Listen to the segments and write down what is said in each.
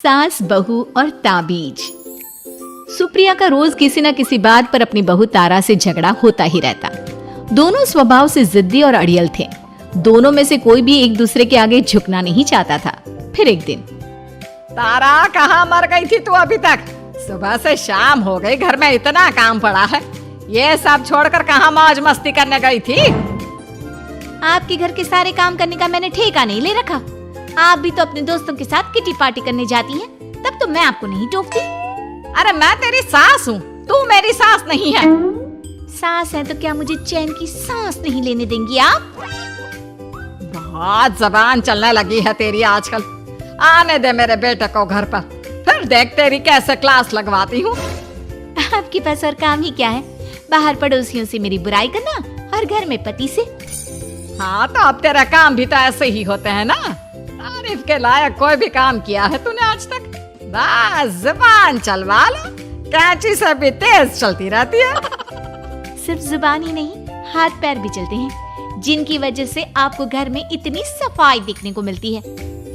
सास, बहू और ताबीज। सुप्रिया का रोज किसी न किसी बात पर अपनी बहू तारा से झगड़ा होता ही रहता। दोनों स्वभाव से जिद्दी और अड़ियल थे। दोनों में से कोई भी एक दूसरे के आगे झुकना नहीं चाहता था। फिर एक दिन, तारा कहाँ मर गई थी तू अभी तक? सुबह से शाम हो गई, घर में इतना काम पड़ा है, ये सब छोड़कर कहाँ मौज मस्ती करने गई थी? आपके घर के सारे काम करने का मैंने ठेका नहीं ले रखा। आप भी तो अपने दोस्तों के साथ किटी पार्टी करने जाती हैं, तब तो मैं आपको नहीं टोकती। अरे मैं तेरी सास हूँ, तू मेरी सास नहीं है। सास है तो क्या मुझे चैन की सांस नहीं लेने देंगी आप? बहुत जबान चलने लगी है तेरी आजकल। आने दे मेरे बेटे को घर पर, फिर देख तेरी कैसे क्लास लगवाती हूँ। आपके पास और काम ही क्या है? बाहर पड़ोसियों से मेरी बुराई करना और घर में पति से। हाँ तो अब तेरा काम भी तो ऐसे ही होते हैं ना। तारीफ के लायक कोई भी काम किया है तूने आज तक? बस जुबान चलवा लो, कैंची से भी तेज चलती रहती है। सिर्फ जुबान ही नहीं, हाथ पैर भी चलते हैं, जिनकी वजह से आपको घर में इतनी सफाई देखने को मिलती है,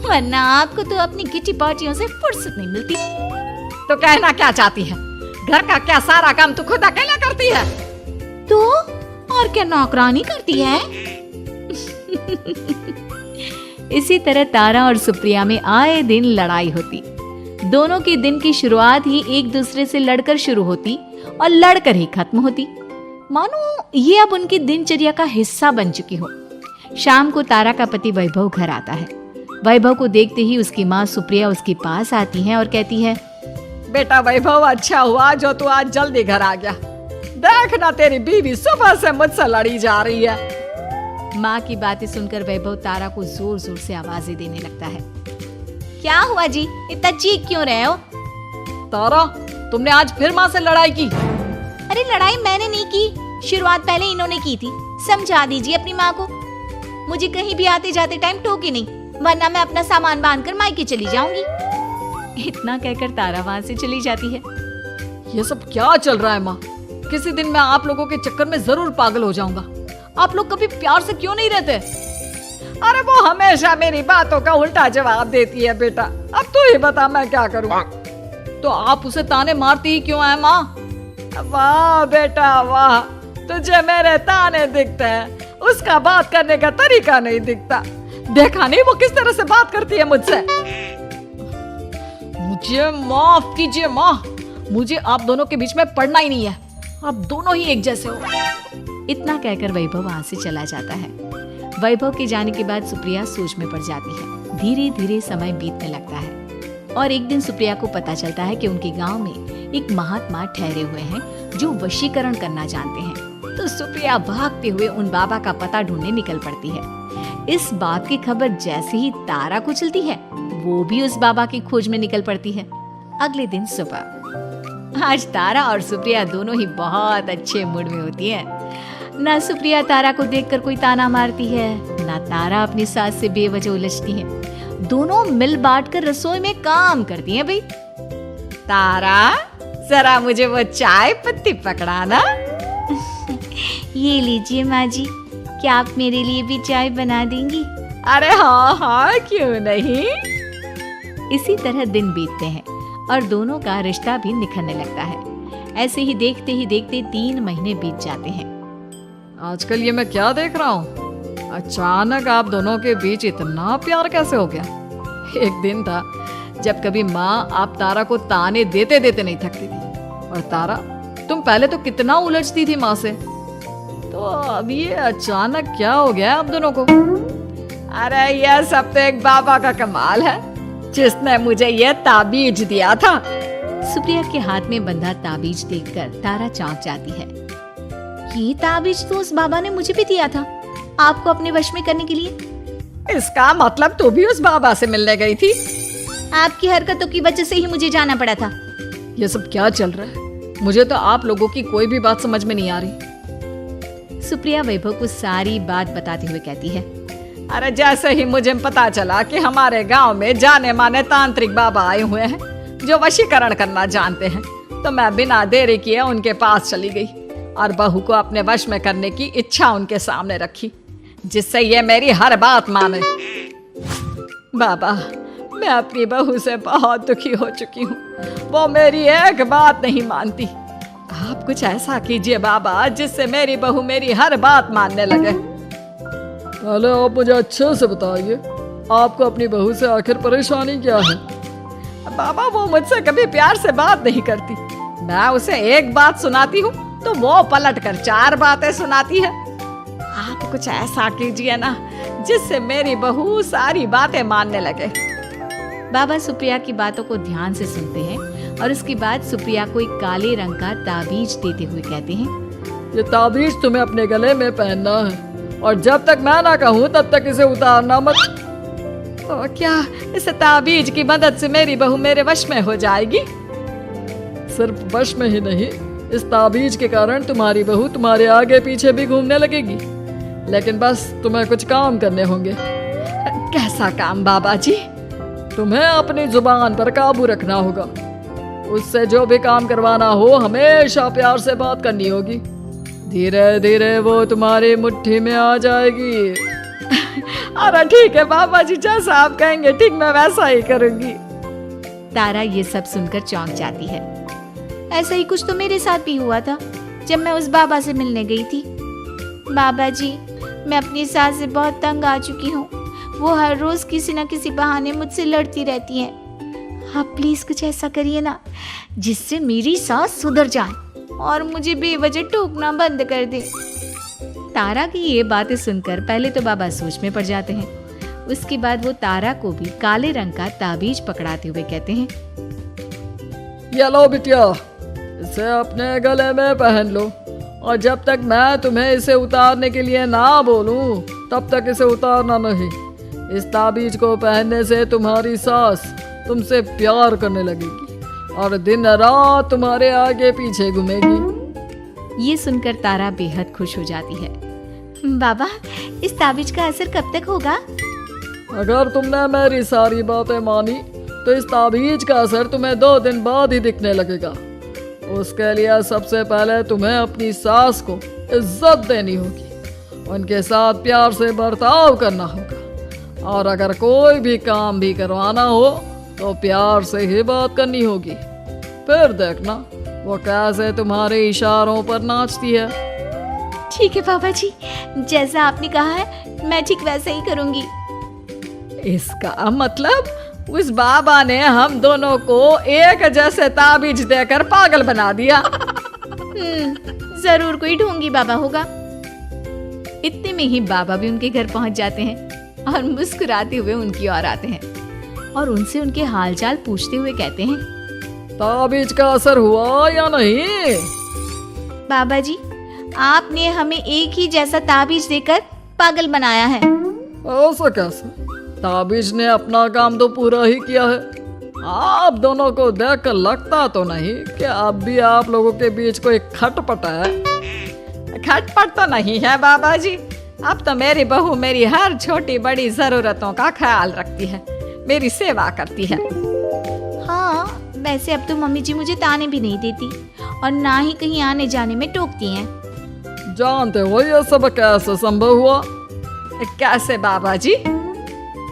वरना आपको तो अपनी किटी पार्टियों से फुर्सत नहीं मिलती। तो कहना क्या चाहती है? घर का क्या सारा काम तू खुद अकेला करती है? तो और क्या नौकरानी करती है? इसी तरह तारा और सुप्रिया में आए दिन लड़ाई होती। दोनों के दिन की शुरुआत ही एक दूसरे से लड़कर शुरू होती और लड़कर ही खत्म होती, मानो ये अब उनकी दिनचर्या का हिस्सा बन चुकी हो। शाम को तारा का पति वैभव घर आता है। वैभव को देखते ही उसकी माँ सुप्रिया उसके पास आती है और कहती है, बेटा वैभव, अच्छा हुआ जो तू आज जल्दी घर आ गया। देख ना, तेरी बीवी सुबह से मुझसे लड़ी जा रही है। माँ की बातें सुनकर वैभव तारा को जोर जोर से आवाजें देने लगता है। क्या हुआ जी, इतना चीख क्यों रहे हो? तारा, तुमने आज फिर माँ से लड़ाई की? अरे लड़ाई मैंने नहीं की, शुरुआत पहले इन्होंने की थी। समझा दीजिए अपनी माँ को। मुझे कहीं भी आते जाते टाइम टोके नहीं, वरना मैं अपना सामान बांधकर मायके चली जाऊंगी। इतना कहकर तारा वहाँ से चली जाती है। ये सब क्या चल रहा है माँ? किसी दिन मैं आप लोगों के चक्कर में जरूर पागल हो जाऊंगा। आप लोग कभी प्यार से क्यों नहीं रहते? अरे वो हमेशा मेरी बातों का उल्टा जवाब देती है बेटा। अब तू ही बता मैं क्या करूं? तो आप उसे ताने मारती ही क्यों है माँ? वाह बेटा वाह, तुझे मेरे ताने दिखते हैं, उसका बात करने का तरीका नहीं दिखता। देखा नहीं वो किस तरह से बात करती है मुझसे? मुझे माफ कीजिए माँ, मुझे आप दोनों के बीच में पड़ना ही नहीं है। आप दोनों ही एक जैसे हो। इतना कहकर वैभव वहां से चला जाता है। वैभव के जाने के बाद सुप्रिया सोच में पड़ जाती है। धीरे धीरे समय बीतने लगता है और एक दिन सुप्रिया को पता चलता है कि उनके गांव में एक महात्मा ठहरे हुए हैं जो वशीकरण करना जानते हैं। तो सुप्रिया भागते हुए उन बाबा का पता ढूंढने निकल पड़ती है। इस बात की खबर जैसे ही तारा को चलती है, वो भी उस बाबा की खोज में निकल पड़ती है। अगले दिन सुबह, आज तारा और सुप्रिया दोनों ही बहुत अच्छे मूड में होती है। ना सुप्रिया तारा को देखकर कोई ताना मारती है, ना तारा अपनी सास से बेवजह उलझती है। दोनों मिल बांट कर रसोई में काम करती हैं। भाई तारा, जरा मुझे वो चाय पत्ती पकड़ाना। ये लीजिए माँ जी, क्या आप मेरे लिए भी चाय बना देंगी? अरे हाँ हाँ, क्यों नहीं। इसी तरह दिन बीतते हैं और दोनों का रिश्ता भी निखरने लगता है। ऐसे ही देखते ही देखते 3 महीने बीत जाते हैं। आजकल ये मैं क्या देख रहा हूँ? अचानक आप दोनों के बीच इतना प्यार कैसे हो गया? एक दिन था जब कभी माँ आप तारा को ताने देते देते नहीं थकती थी, और तारा तुम पहले तो कितना उलझती थी माँ से, तो अब ये अचानक क्या हो गया आप दोनों को? अरे यह सब तो एक बाबा का कमाल है, जिसने मुझे ये ताबीज दिया था। सुप्रिया के हाथ में बंधा ताबीज देखकर तारा चौंक जाती है। ये ताबीज तो उस बाबा ने मुझे भी दिया था, आपको अपने वश में करने के लिए। इसका मतलब तू भी उस बाबा से मिलने गई थी? आपकी हरकतों की वजह से ही मुझे जाना पड़ा था। ये सब क्या चल रहा है? मुझे तो आप लोगों की कोई भी बात समझ में नहीं आ रही। सुप्रिया वैभव को सारी बात बताते हुए कहती है, अरे जैसे ही मुझे पता चला कि हमारे गांव में जाने माने तांत्रिक बाबा आए हुए हैं जो वशीकरण करना जानते हैं, तो मैं बिना देरी किए उनके पास चली गई और बहू को अपने वश में करने की इच्छा उनके सामने रखी, जिससे ये मेरी हर बात माने। बाबा, मैं अपनी बहू से बहुत दुखी हो चुकी हूँ। वो मेरी एक बात नहीं मानती। आप कुछ ऐसा कीजिए बाबा जिससे मेरी बहू मेरी हर बात मानने लगे। पहले आप मुझे अच्छे से बताइए, आपको अपनी बहू से आखिर परेशानी क्या है? बाबा वो मुझसे कभी प्यार से बात नहीं करती। मैं उसे एक बात सुनाती हूँ तो वो पलट कर 4 बातें सुनाती है। आप कुछ ऐसा कीजिए ना जिससे मेरी बहू सारी बातें मानने लगे। बाबा सुप्रिया की बातों को ध्यान से सुनते हैं और उसके बाद सुप्रिया को एक काले रंग का ताबीज देते हुए कहते हैं, ये ताबीज तुम्हें अपने गले में पहनना है और जब तक मैं ना कहूँ तब तक इसे उतारना मत। तो क्या इस ताबीज की मदद से मेरी बहू मेरे वश में हो जाएगी? सिर्फ वश में ही नहीं, इस ताबीज के कारण तुम्हारी बहू तुम्हारे आगे पीछे भी घूमने लगेगी। लेकिन बस तुम्हें कुछ काम करने होंगे। कैसा काम बाबा जी? तुम्हें अपनी जुबान पर काबू रखना होगा। उससे जो भी काम करवाना हो हमेशा प्यार से बात करनी होगी। धीरे धीरे वो तुम्हारी मुट्ठी में आ जाएगी। अरे ठीक है बाबा जी, जैसा आप कहेंगे ठीक मैं वैसा ही करूंगी। तारा ये सब सुनकर चौंक जाती है। ऐसा ही कुछ तो मेरे साथ भी हुआ था जब मैं उस बाबा से मिलने गई थी। बाबा जी, मैं अपनी सास से बहुत तंग आ चुकी हूँ। वो हर रोज किसी न किसी बहाने मुझसे लड़ती रहती हैं। आप प्लीज कुछ ऐसा करिए ना जिससे मेरी सास सुधर जाए और मुझे बेवजह टोकना बंद कर दे। तारा की ये बातें सुनकर पहले तो बाबा सोच में पड़ जाते हैं। उसके बाद वो तारा को भी काले रंग का ताबीज पकड़ाते हुए कहते हैं, ये लो बिटिया, इसे अपने गले में पहन लो और जब तक मैं तुम्हें इसे उतारने के लिए ना बोलूं तब तक इसे उतारना नहीं। इस ताबीज को पहनने से तुम्हारी सास तुमसे प्यार करने लगेगी और दिन रात तुम्हारे आगे पीछे घूमेगी। ये सुनकर तारा बेहद खुश हो जाती है। बाबा, इस ताबीज का असर कब तक होगा? अगर तुमने मेरी सारी बातें मानी तो इस ताबीज का असर तुम्हें 2 दिन बाद ही दिखने लगेगा। उसके लिए सबसे पहले तुम्हें अपनी सास को इज्जत देनी होगी, उनके साथ प्यार से बर्ताव करना होगा और अगर कोई भी काम भी करवाना हो तो प्यार से ही बात करनी होगी। फिर देखना वो कैसे तुम्हारे इशारों पर नाचती है। ठीक है बाबा जी, जैसा आपने कहा है मैं ठीक वैसा ही करूंगी। इसका मतलब उस बाबा ने हम दोनों को एक जैसे ताबीज देकर पागल बना दिया। जरूर कोई ढोंगी बाबा होगा। इतने में ही बाबा भी उनके घर पहुंच जाते हैं और मुस्कुराते हुए उनकी ओर आते हैं और उनसे उनके हालचाल पूछते हुए कहते हैं, ताबीज का असर हुआ या नहीं? बाबा जी, आपने हमें एक ही जैसा ताबीज देकर पागल बनाया है। ऐसा कैसे? ताबीज ने अपना काम तो पूरा ही किया है। आप दोनों को देखकर लगता तो नहीं कि अब भी आप लोगों के बीच कोई खटपट है। खटपट तो नहीं है बाबा जी। अब तो मेरी बहू मेरी हर छोटी बड़ी जरूरतों का ख्याल रखती है, मेरी सेवा करती है। हाँ, वैसे अब तो मम्मी जी मुझे ताने भी नहीं देती और ना ही कहीं आने जाने में टोकती हैं। जानते हो ये सब कैसे संभव हुआ? कैसे बाबा जी?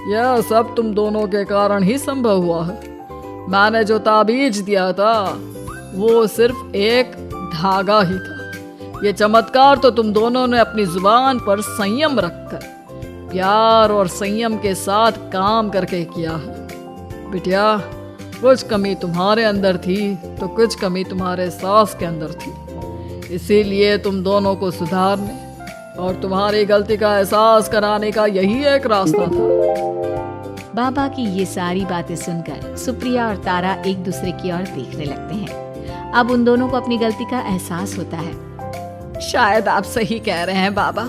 यह सब तुम दोनों के कारण ही संभव हुआ है। मैंने जो ताबीज दिया था वो सिर्फ एक धागा ही था। ये चमत्कार तो तुम दोनों ने अपनी जुबान पर संयम रखकर प्यार और संयम के साथ काम करके किया है। बिटिया, कुछ कमी तुम्हारे अंदर थी तो कुछ कमी तुम्हारे सास के अंदर थी। इसीलिए तुम दोनों को सुधारने और तुम्हारी गलती का एहसास कराने का यही एक रास्ता था। बाबा की ये सारी बातें सुनकर सुप्रिया और तारा एक दूसरे की ओर देखने लगते हैं। अब उन दोनों को अपनी गलती का एहसास होता है। शायद आप सही कह रहे हैं बाबा।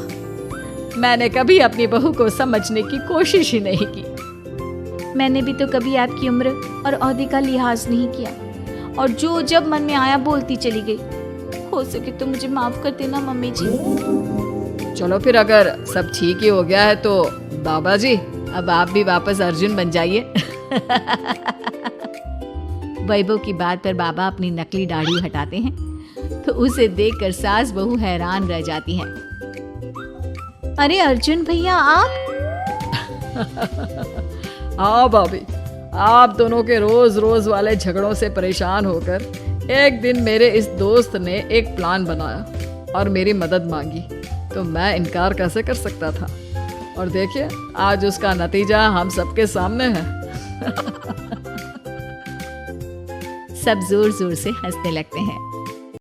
मैंने कभी अपनी बहू को समझने की कोशिश ही नहीं की। मैंने भी तो कभी आपकी उम्र और ओहदे का लिहाज नहीं किया और जो जब मन में आया बोलती चली गई। हो सके तो मुझे माफ कर देना मम्मी जी। चलो फिर, अगर सब ठीक ही हो गया है तो बाबा जी अब आप भी वापस अर्जुन बन जाइए। वैभव की बात पर बाबा अपनी नकली दाढ़ी हटाते हैं तो उसे देखकर सास बहू हैरान रह जाती हैं। अरे अर्जुन भैया, आप? हाँ भाभी, आप दोनों के रोज रोज वाले झगड़ों से परेशान होकर एक दिन मेरे इस दोस्त ने एक प्लान बनाया और मेरी मदद मांगी, तो मैं इनकार कैसे कर सकता था। और देखिए आज उसका नतीजा हम सबके सामने है। सब जोर जोर से हंसने लगते हैं।